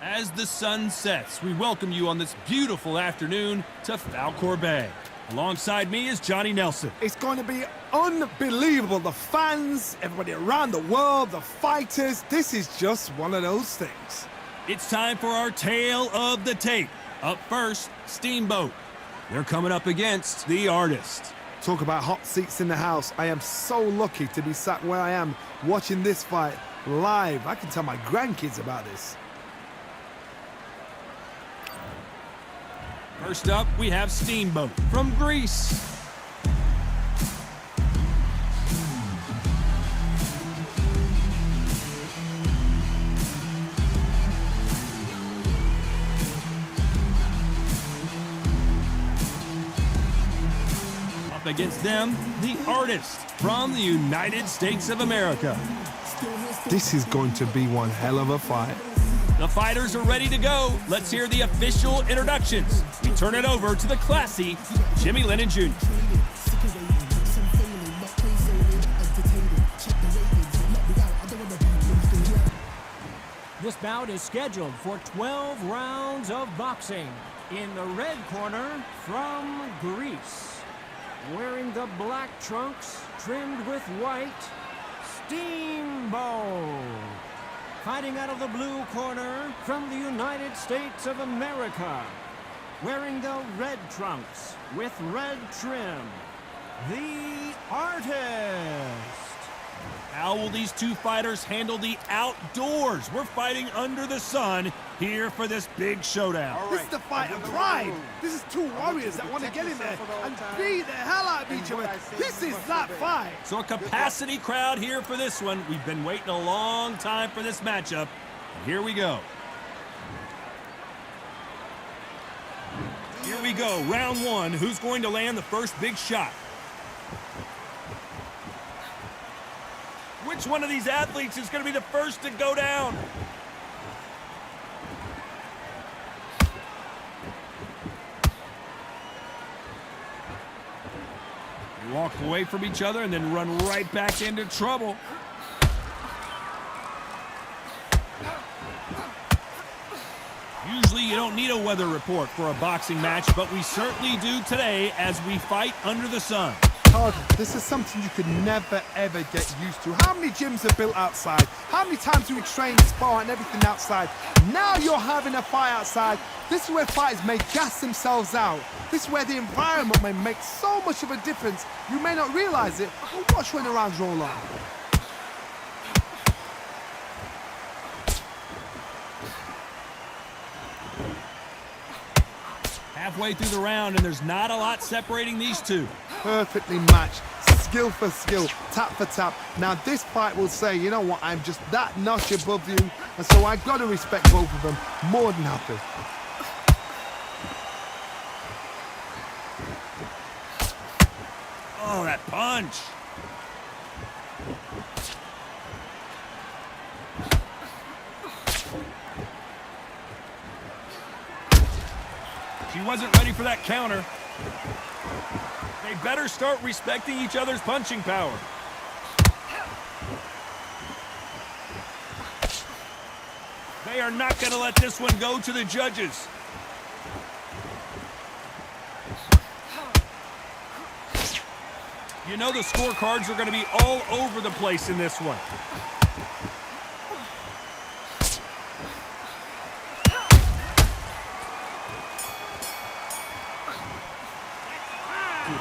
As the sun sets, we welcome you on this beautiful afternoon to Falcor Bay. Alongside me is Johnny Nelson. It's going to be unbelievable. The fans, everybody around the world, the fighters. This is just one of those things. It's time for our tale of the tape. Up first, Steamboat. They're coming up against the Artist. Talk about hot seats in the house. I am so lucky to be sat where I am watching this fight live. I can tell my grandkids about this. First up, we have Steamboat from Greece. Up against them, the Artist from the United States of America. This is going to be one hell of a fight. The fighters are ready to go. Let's hear the official introductions. We turn it over to the classy Jimmy Lennon Jr. This bout is scheduled for 12 rounds of boxing. In the red corner, from Greece, wearing the black trunks trimmed with white, Steamboat. Fighting out of the blue corner, from the United States of America, wearing the red trunks with red trim, the Artist. How will these two fighters handle the outdoors? We're fighting under the sun here for this big showdown. This is the fight of pride. This is two warriors that want to get in there and beat the hell out of each other. This is that fight. So a capacity crowd here for this one. We've been waiting a long time for this matchup. And here we go. Here we go, round one. Who's going to land the first big shot? Which one of these athletes is going to be the first to go down? They walk away from each other and then run right back into trouble. Usually you don't need a weather report for a boxing match, but we certainly do today as we fight under the sun. Todd, this is something you could never, ever get used to. How many gyms are built outside? How many times do we train, spar, and everything outside? Now you're having a fight outside. This is where fighters may gas themselves out. This is where the environment may make so much of a difference. You may not realize it, but watch when the rounds roll on. Halfway through the round, and there's not a lot separating these two. Perfectly matched, skill for skill, tap for tap. Now this fight will say, you know what, I'm just that notch above you, and so I've got to respect both of them more than happy. Oh, that punch. She wasn't ready for that counter. They better start respecting each other's punching power. They are not going to let this one go to the judges. You know the scorecards are going to be all over the place in this one.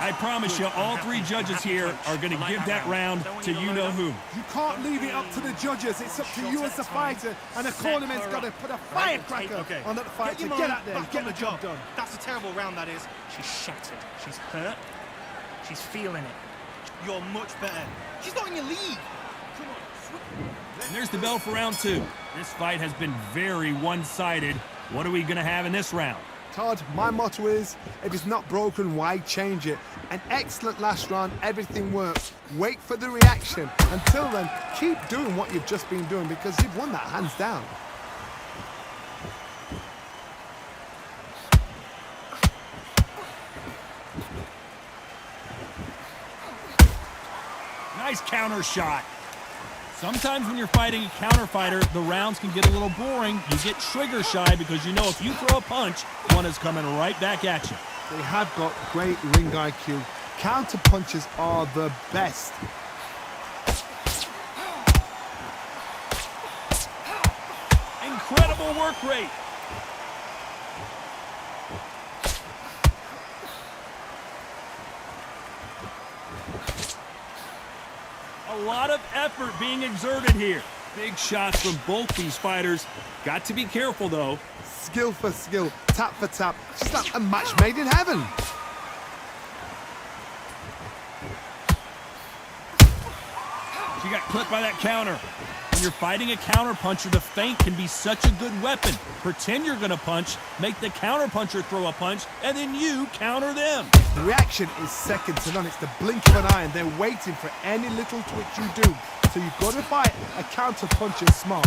I promise you, all three judges here are going to give that round to you-know-who. You can't leave it up to the judges. It's up to you as the fighter, and the cornerman's got to put a firecracker on that fight to get out there and get the job done. That's a terrible round, that is. She's shattered. She's hurt. She's feeling it. You're much better. She's not in your league. Come on. And there's the bell for round two. This fight has been very one-sided. What are we going to have in this round? Todd, my motto is, if it's not broken, why change it? An excellent last round, everything works. Wait for the reaction. Until then, keep doing what you've just been doing because you've won that hands down. Nice counter shot. Sometimes when you're fighting a counter fighter, the rounds can get a little boring. You get trigger shy because you know if you throw a punch, one is coming right back at you. They have got great ring IQ. Counter punches are the best. Incredible work rate. A lot of effort being exerted here. Big shots from both these fighters. Got to be careful, though. Skill for skill, tap for tap. It's just like a match made in heaven. She got clipped by that counter. When you're fighting a counter puncher, the feint can be such a good weapon. Pretend you're going to punch, make the counter puncher throw a punch, and then you counter them. The reaction is second to none. It's the blink of an eye, and they're waiting for any little twitch you do. So you've got to fight a counter puncher smart.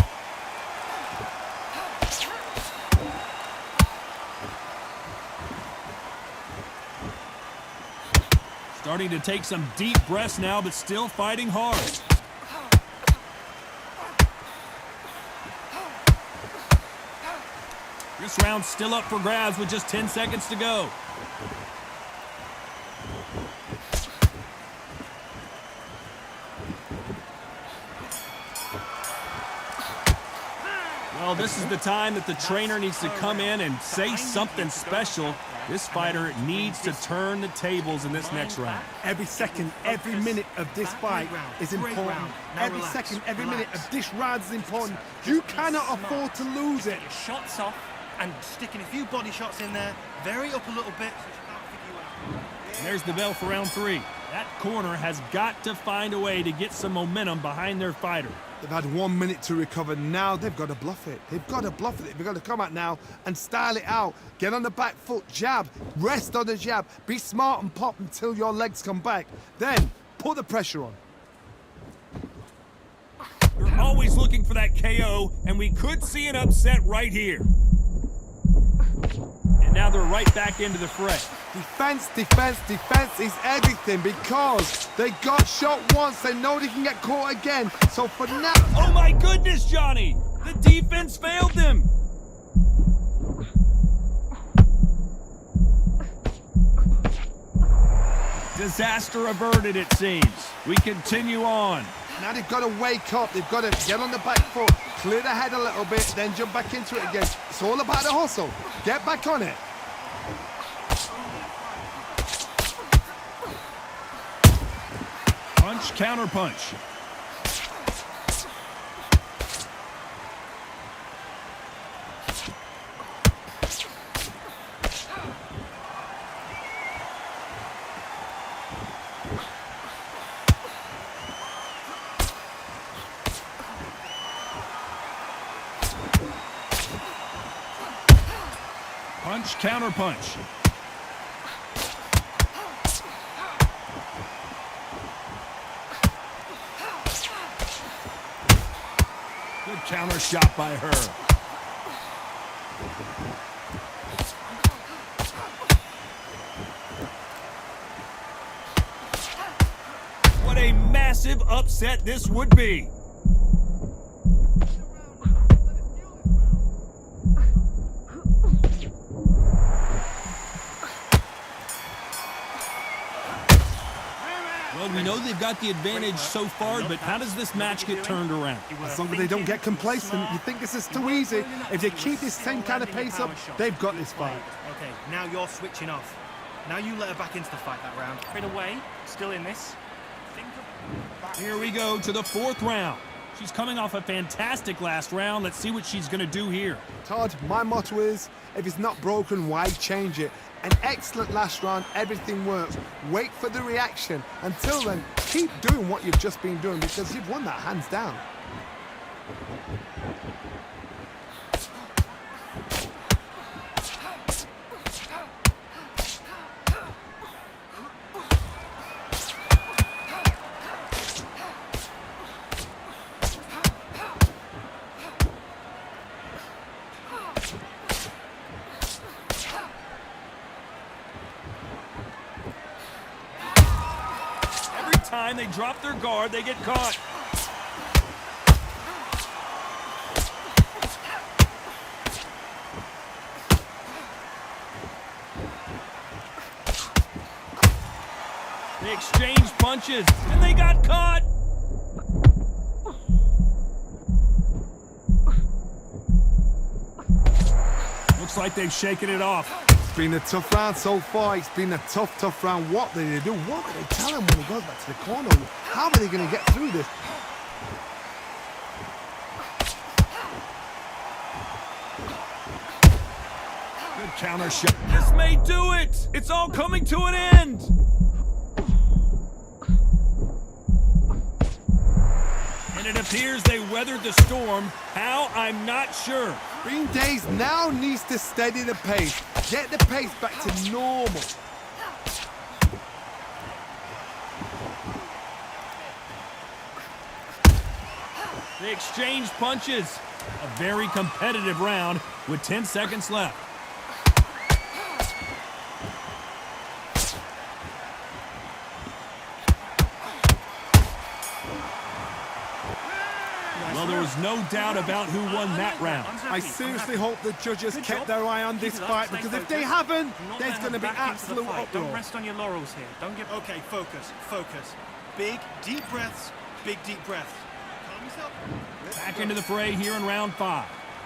Starting to take some deep breaths now, but still fighting hard. This round's still up for grabs with just 10 seconds to go. Well, this is the time that the trainer needs to come in and say something special. This fighter needs to turn the tables in this next round. Every second, every minute of this fight is important. Every second, every minute of this round is important. You cannot afford to lose it. Your shots off and sticking a few body shots in there. Vary up a little bit. And there's the bell for round 3. That corner has got to find a way to get some momentum behind their fighter. They've had 1 minute to recover. Now they've got to bluff it. They've got to bluff it. They've got to come out now and style it out. Get on the back foot, jab, rest on the jab. Be smart and pop until your legs come back. Then put the pressure on. They're always looking for that KO, and we could see an upset right here. And now they're right back into the fray. Defense, defense, defense is everything because they got shot once. They know they can get caught again. So for now... Oh my goodness, Johnny! The defense failed them! Disaster averted, it seems. We continue on. Now they've got to wake up. They've got to get on the back foot, clear the head a little bit, then jump back into it again. It's all about the hustle. Get back on it. Punch, counter punch. Punch, counter punch. Good counter shot by her. What a massive upset this would be. Well, we know they've got the advantage so far, but how does this match get turned around? As long as they don't get complacent, you think this is too easy. If they keep this same kind of pace up, they've got this fight. Okay, now you're switching off. Now you let her back into the fight that round. Straight away, still in this. Here we go to the 4th round. She's coming off a fantastic last round. Let's see what she's going to do here. Todd, my motto is, if it's not broken, why change it? An excellent last round, everything works. Wait for the reaction. Until then, keep doing what you've just been doing because you've won that hands down. Time they drop their guard, they get caught. punches, and they got caught. Looks like they've shaken it off. It's been a tough round so far. It's been a tough round. What do they do? What do they tell him when he goes back to the corner? How are they going to get through this? Good counter shot. This may do it. It's all coming to an end. And it appears they weathered the storm. How? I'm not sure. Green Days now needs to steady the pace. Get the pace back to normal. They exchanged punches. A very competitive round with 10 seconds left. Well, there was no doubt about who won that round. I seriously hope the judges kept their eye on this fight, because if they haven't, there's going to be absolute Don't uproar. rest on your laurels here. Don't give. Okay, focus. Big, deep breaths. Big, deep breaths. Calm yourself. Back into the fray here in round 5.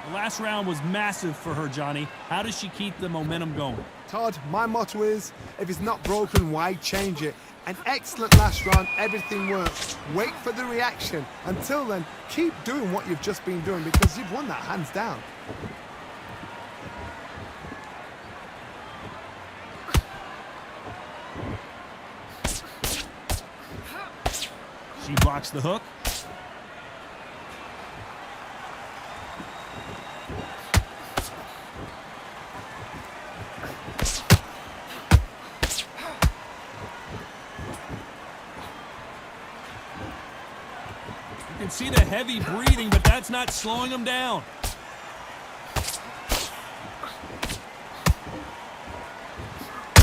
The last round was massive for her, Johnny. How does she keep the momentum going? Todd, my motto is, if it's not broken, why change it? An excellent last round, everything works. Wait for the reaction. Until then, keep doing what you've just been doing, because you've won that hands down. She blocks the hook. You can see the heavy breathing, but that's not slowing him down.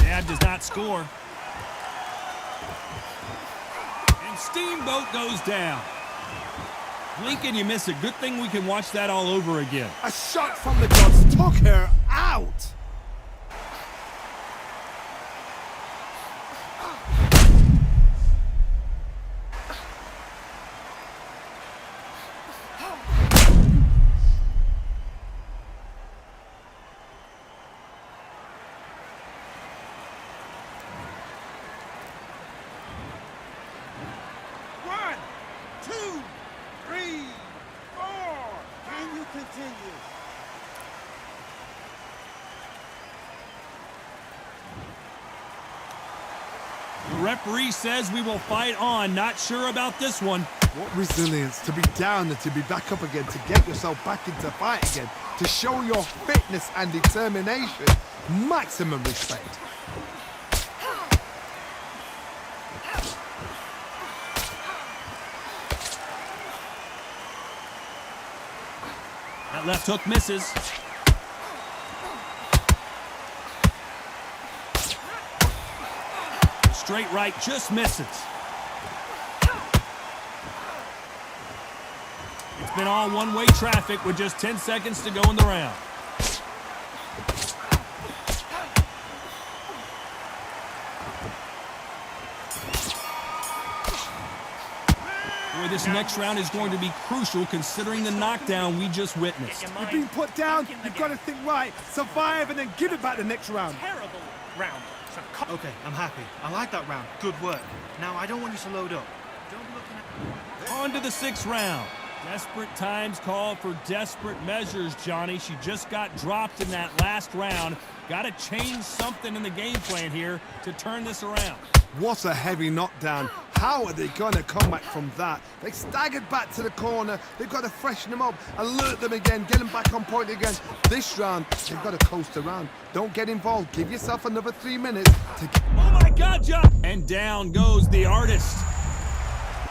Jab does not score. And Steamboat goes down. Blink and you miss it. Good thing we can watch that all over again. A shot from the gods took her out. The referee says we will fight on. Not sure about this one. What resilience to be down and to be back up again, to get yourself back into fight again, to show your fitness and determination. Maximum respect. That left hook misses. Straight right just misses. It's been all one-way traffic with just 10 seconds to go in the round. Boy, this next round is going to be crucial considering the knockdown we just witnessed. You've been put down, you've got to think right, survive and then give it back the next round. Terrible round. Okay, I'm happy. I like that round. Good work. Now, I don't want you to load up. Don't be looking at... On to the 6th round. Desperate times call for desperate measures, Johnny. She just got dropped in that last round. Got to change something in the game plan here to turn this around. What a heavy knockdown. How are they going to come back from that? They staggered back to the corner. They've got to freshen them up, alert them again, get them back on point again. This round, they've got to coast around. Don't get involved. Give yourself another 3 minutes to get... Oh my God, John! And down goes the artist.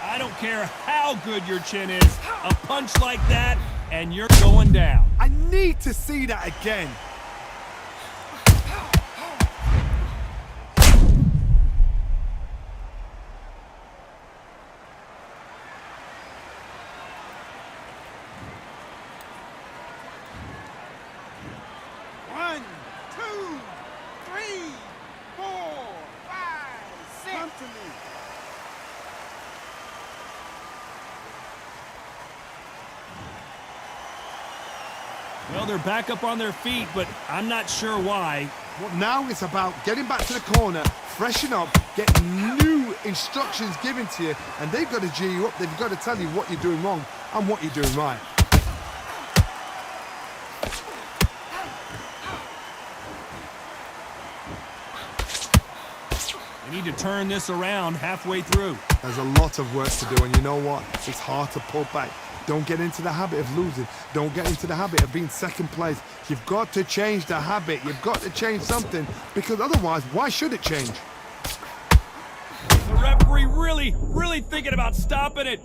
I don't care how good your chin is. A punch like that, and you're going down. I need to see that again. Well, they're back up on their feet, but I'm not sure why. Well, now it's about getting back to the corner, freshen up, get new instructions given to you, and they've got to G you up. They've got to tell you what you're doing wrong and what you're doing right. They need to turn this around halfway through. There's a lot of work to do, and you know what? It's hard to pull back. Don't get into the habit of losing. Don't get into the habit of being second place. You've got to change the habit. You've got to change something, because otherwise, why should it change? The referee really thinking about stopping it.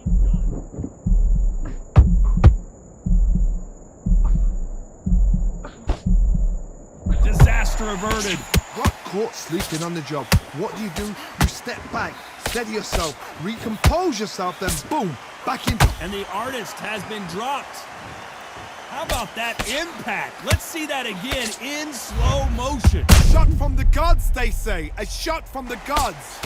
Disaster averted. Got caught sleeping on the job. What do? You step back, steady yourself, recompose yourself, then boom, back in. And the artist has been dropped. How about that impact? Let's see that again in slow motion. Shot from the gods, they say. A shot from the gods.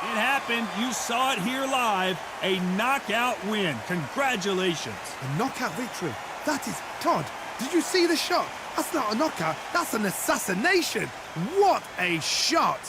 It happened. You saw it here live. A knockout win. Congratulations. A knockout victory. That is, Todd, did you see the shot? That's not a knockout. That's an assassination. What a shot.